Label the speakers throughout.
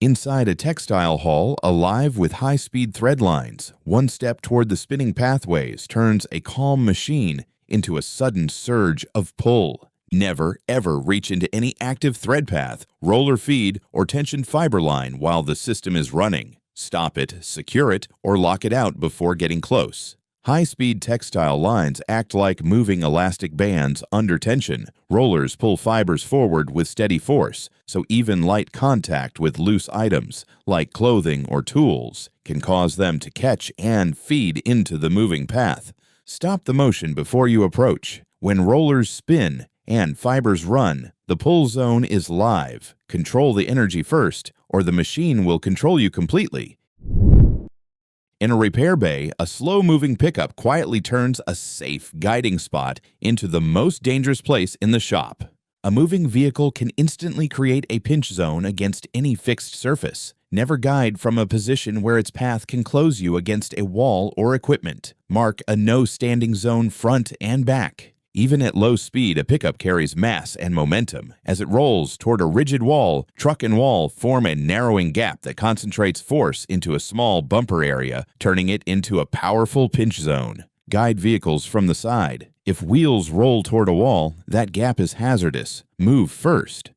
Speaker 1: Inside a textile hull, alive with high-speed thread lines, one step toward the spinning pathways turns a calm machine into a sudden surge of pull. Never, ever reach into any active thread path, roller feed, or tension fiber line while the system is running. Stop it, secure it, or lock it out before getting close. High-speed textile lines act like moving elastic bands under tension. Rollers pull fibers forward with steady force, so even light contact with loose items, like clothing or tools, can cause them to catch and feed into the moving path. Stop the motion before you approach. When rollers spin and fibers run, the pull zone is live. Control the energy first, or the machine will control you completely. In a repair bay, a slow-moving pickup quietly turns a safe guiding spot into the most dangerous place in the shop. A moving vehicle can instantly create a pinch zone against any fixed surface. Never guide from a position where its path can close you against a wall or equipment. Mark a no-standing zone front and back. Even at low speed, a pickup carries mass and momentum. As it rolls toward a rigid wall, truck and wall form a narrowing gap that concentrates force into a small bumper area, turning it into a powerful pinch zone. Guide vehicles from the side. If wheels roll toward a wall, that gap is hazardous. Move first.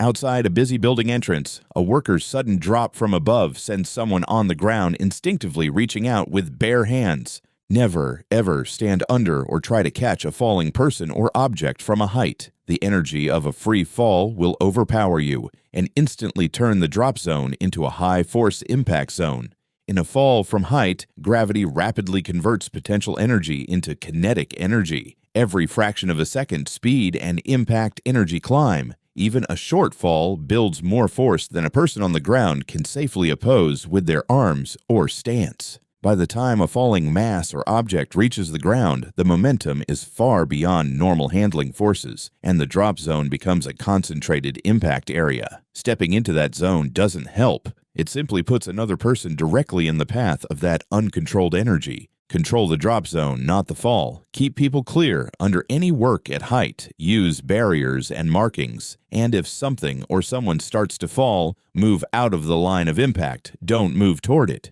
Speaker 1: Outside a busy building entrance, a worker's sudden drop from above sends someone on the ground instinctively reaching out with bare hands. Never, ever stand under or try to catch a falling person or object from a height. The energy of a free fall will overpower you and instantly turn the drop zone into a high-force impact zone. In a fall from height, gravity rapidly converts potential energy into kinetic energy. Every fraction of a second, speed and impact energy climb. Even a short fall builds more force than a person on the ground can safely oppose with their arms or stance. By the time a falling mass or object reaches the ground, the momentum is far beyond normal handling forces, and the drop zone becomes a concentrated impact area. Stepping into that zone doesn't help. It simply puts another person directly in the path of that uncontrolled energy. Control the drop zone, not the fall. Keep people clear under any work at height. Use barriers and markings. And if something or someone starts to fall, move out of the line of impact. Don't move toward it.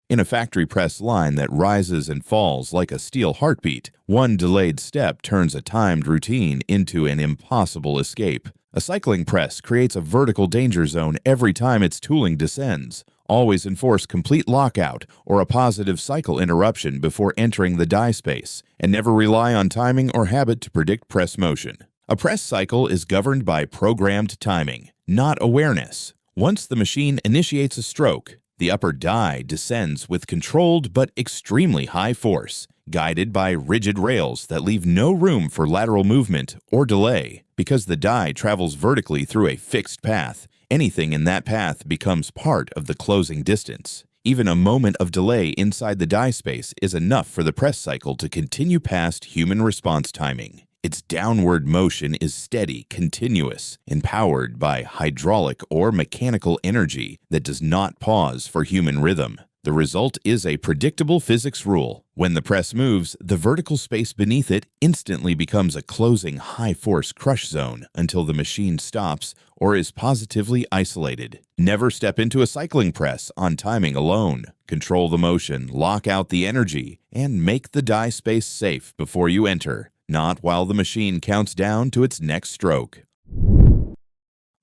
Speaker 1: In a factory press line that rises and falls like a steel heartbeat, one delayed step turns a timed routine into an impossible escape. A cycling press creates a vertical danger zone every time its tooling descends. Always enforce complete lockout or a positive cycle interruption before entering the die space, and never rely on timing or habit to predict press motion. A press cycle is governed by programmed timing, not awareness. Once the machine initiates a stroke, the upper die descends with controlled but extremely high force, guided by rigid rails that leave no room for lateral movement or delay. Because the die travels vertically through a fixed path, anything in that path becomes part of the closing distance. Even a moment of delay inside the die space is enough for the press cycle to continue past human response timing. Its downward motion is steady, continuous, and powered by hydraulic or mechanical energy that does not pause for human rhythm. The result is a predictable physics rule. When the press moves, the vertical space beneath it instantly becomes a closing high-force crush zone until the machine stops or is positively isolated. Never step into a cycling press on timing alone. Control the motion, lock out the energy, and make the die space safe before you enter. Not while the machine counts down to its next stroke.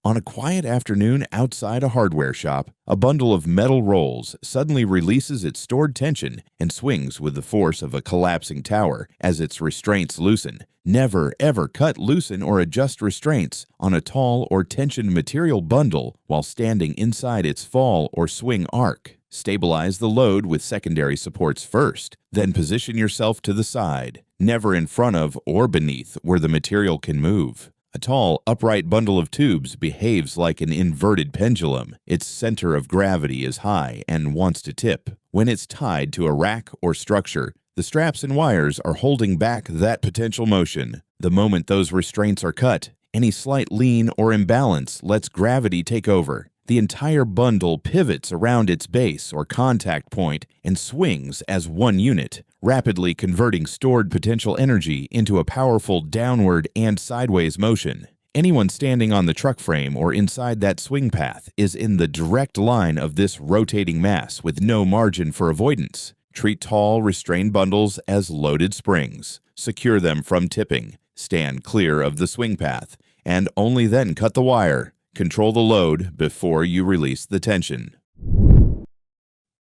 Speaker 1: On a quiet afternoon outside a hardware shop, a bundle of metal rolls suddenly releases its stored tension and swings with the force of a collapsing tower as its restraints loosen. Never, ever cut, loosen, or adjust restraints on a tall or tensioned material bundle while standing inside its fall or swing arc. Stabilize the load with secondary supports first, then position yourself to the side, never in front of or beneath where the material can move. A tall, upright bundle of tubes behaves like an inverted pendulum. Its center of gravity is high and wants to tip. When it's tied to a rack or structure, the straps and wires are holding back that potential motion. The moment those restraints are cut, any slight lean or imbalance lets gravity take over. The entire bundle pivots around its base or contact point and swings as one unit, rapidly converting stored potential energy into a powerful downward and sideways motion. Anyone standing on the truck frame or inside that swing path is in the direct line of this rotating mass with no margin for avoidance. Treat tall, restrained bundles as loaded springs. Secure them from tipping. Stand clear of the swing path, and only then cut the wire. Control the load before you release the tension.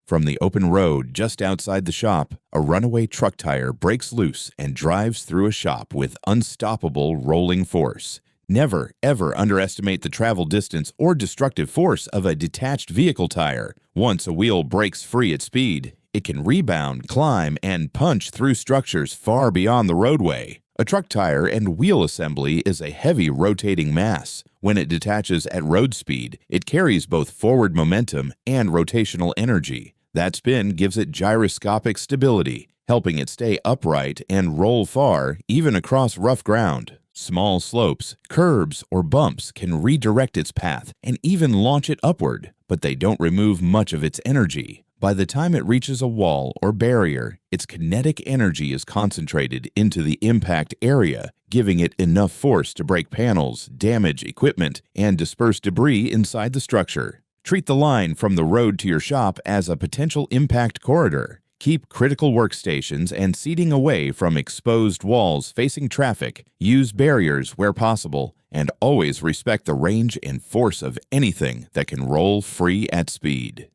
Speaker 1: From the open road just outside the shop, a runaway truck tire breaks loose and drives through a shop with unstoppable rolling force. Never, ever underestimate the travel distance or destructive force of a detached vehicle tire. Once a wheel breaks free at speed, it can rebound, climb, and punch through structures far beyond the roadway. A truck tire and wheel assembly is a heavy rotating mass. When it detaches at road speed, it carries both forward momentum and rotational energy. That spin gives it gyroscopic stability, helping it stay upright and roll far, even across rough ground. Small slopes, curbs, or bumps can redirect its path and even launch it upward, but they don't remove much of its energy. By the time it reaches a wall or barrier, its kinetic energy is concentrated into the impact area, giving it enough force to break panels, damage equipment, and disperse debris inside the structure. Treat the line from the road to your shop as a potential impact corridor. Keep critical workstations and seating away from exposed walls facing traffic. Use barriers where possible, and always respect the range and force of anything that can roll free at speed.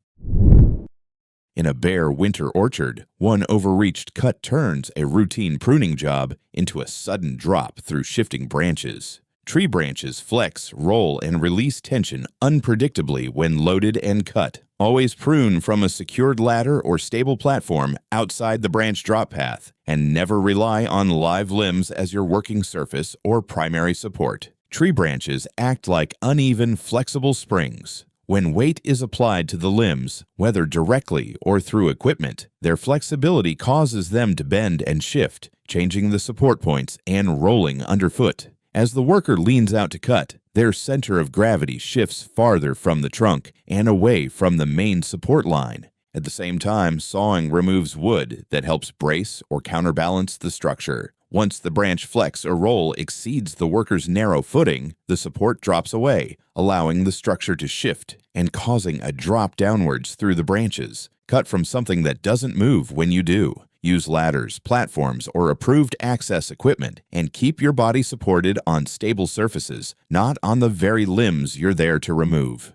Speaker 1: In a bare winter orchard, one overreached cut turns a routine pruning job into a sudden drop through shifting branches. Tree branches flex, roll, and release tension unpredictably when loaded and cut. Always prune from a secured ladder or stable platform outside the branch drop path, and never rely on live limbs as your working surface or primary support. Tree branches act like uneven, flexible springs. When weight is applied to the limbs, whether directly or through equipment, their flexibility causes them to bend and shift, changing the support points and rolling underfoot. As the worker leans out to cut, their center of gravity shifts farther from the trunk and away from the main support line. At the same time, sawing removes wood that helps brace or counterbalance the structure. Once the branch flex or roll exceeds the worker's narrow footing, the support drops away, allowing the structure to shift and causing a drop downwards through the branches. Cut from something that doesn't move when you do. Use ladders, platforms, or approved access equipment, and keep your body supported on stable surfaces, not on the very limbs you're there to remove.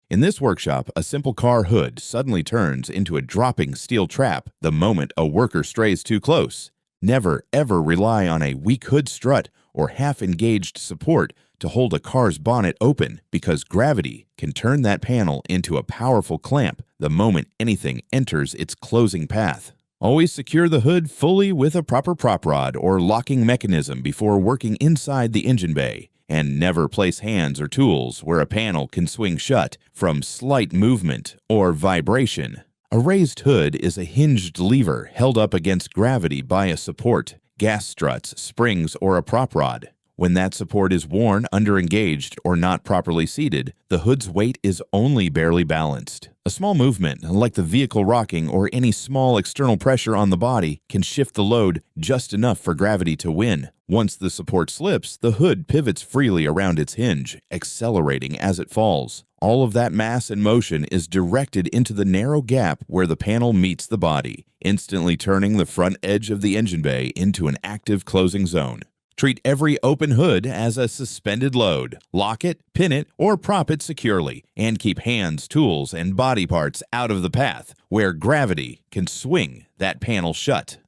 Speaker 1: In this workshop, a simple car hood suddenly turns into a dropping steel trap the moment a worker strays too close. Never, ever rely on a weak hood strut or half-engaged support to hold a car's bonnet open, because gravity can turn that panel into a powerful clamp the moment anything enters its closing path. Always secure the hood fully with a proper prop rod or locking mechanism before working inside the engine bay, and never place hands or tools where a panel can swing shut from slight movement or vibration. A raised hood is a hinged lever held up against gravity by a support, gas struts, springs, or a prop rod. When that support is worn, underengaged, or not properly seated, the hood's weight is only barely balanced. A small movement, like the vehicle rocking or any small external pressure on the body, can shift the load just enough for gravity to win. Once the support slips, the hood pivots freely around its hinge, accelerating as it falls. All of that mass and motion is directed into the narrow gap where the panel meets the body, instantly turning the front edge of the engine bay into an active closing zone. Treat every open hood as a suspended load. Lock it, pin it, or prop it securely, and keep hands, tools, and body parts out of the path where gravity can swing that panel shut.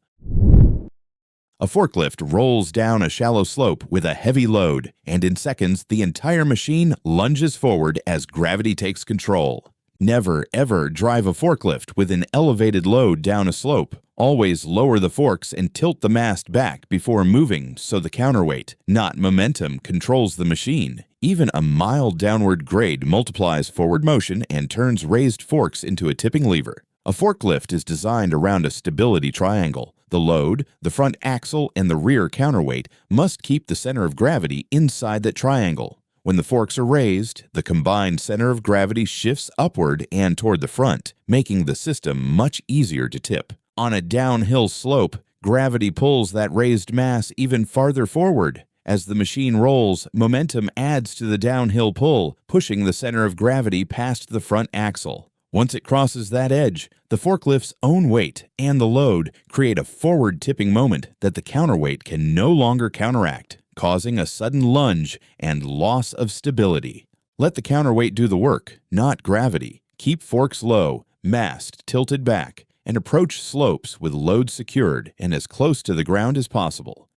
Speaker 1: A forklift rolls down a shallow slope with a heavy load, and in seconds, the entire machine lunges forward as gravity takes control. Never, ever drive a forklift with an elevated load down a slope. Always lower the forks and tilt the mast back before moving so the counterweight, not momentum, controls the machine. Even a mild downward grade multiplies forward motion and turns raised forks into a tipping lever. A forklift is designed around a stability triangle. The load, the front axle, and the rear counterweight must keep the center of gravity inside that triangle. When the forks are raised, the combined center of gravity shifts upward and toward the front, making the system much easier to tip. On a downhill slope, gravity pulls that raised mass even farther forward. As the machine rolls, momentum adds to the downhill pull, pushing the center of gravity past the front axle. Once it crosses that edge, the forklift's own weight and the load create a forward tipping moment that the counterweight can no longer counteract, causing a sudden lunge and loss of stability. Let the counterweight do the work, not gravity. Keep forks low, mast tilted back, and approach slopes with load secured and as close to the ground as possible.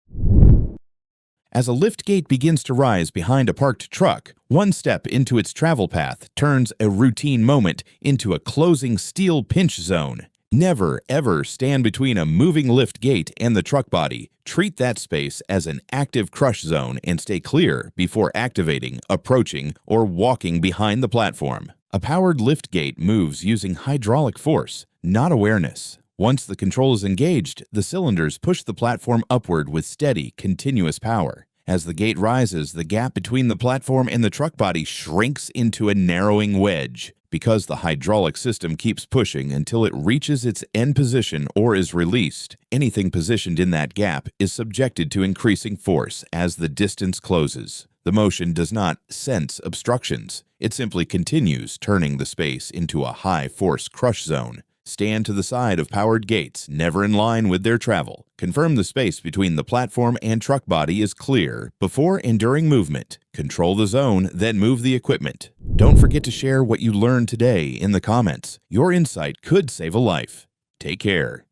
Speaker 1: As a lift gate begins to rise behind a parked truck, one step into its travel path turns a routine moment into a closing steel pinch zone. Never, ever stand between a moving lift gate and the truck body. Treat that space as an active crush zone and stay clear before activating, approaching, or walking behind the platform. A powered lift gate moves using hydraulic force, not awareness. Once the control is engaged, the cylinders push the platform upward with steady, continuous power. As the gate rises, the gap between the platform and the truck body shrinks into a narrowing wedge. Because the hydraulic system keeps pushing until it reaches its end position or is released, anything positioned in that gap is subjected to increasing force as the distance closes. The motion does not sense obstructions. It simply continues, turning the space into a high-force crush zone. Stand to the side of powered gates, never in line with their travel. Confirm the space between the platform and truck body is clear before and during movement. Control the zone, then move the equipment. Don't forget to share what you learned today in the comments. Your insight could save a life. Take care.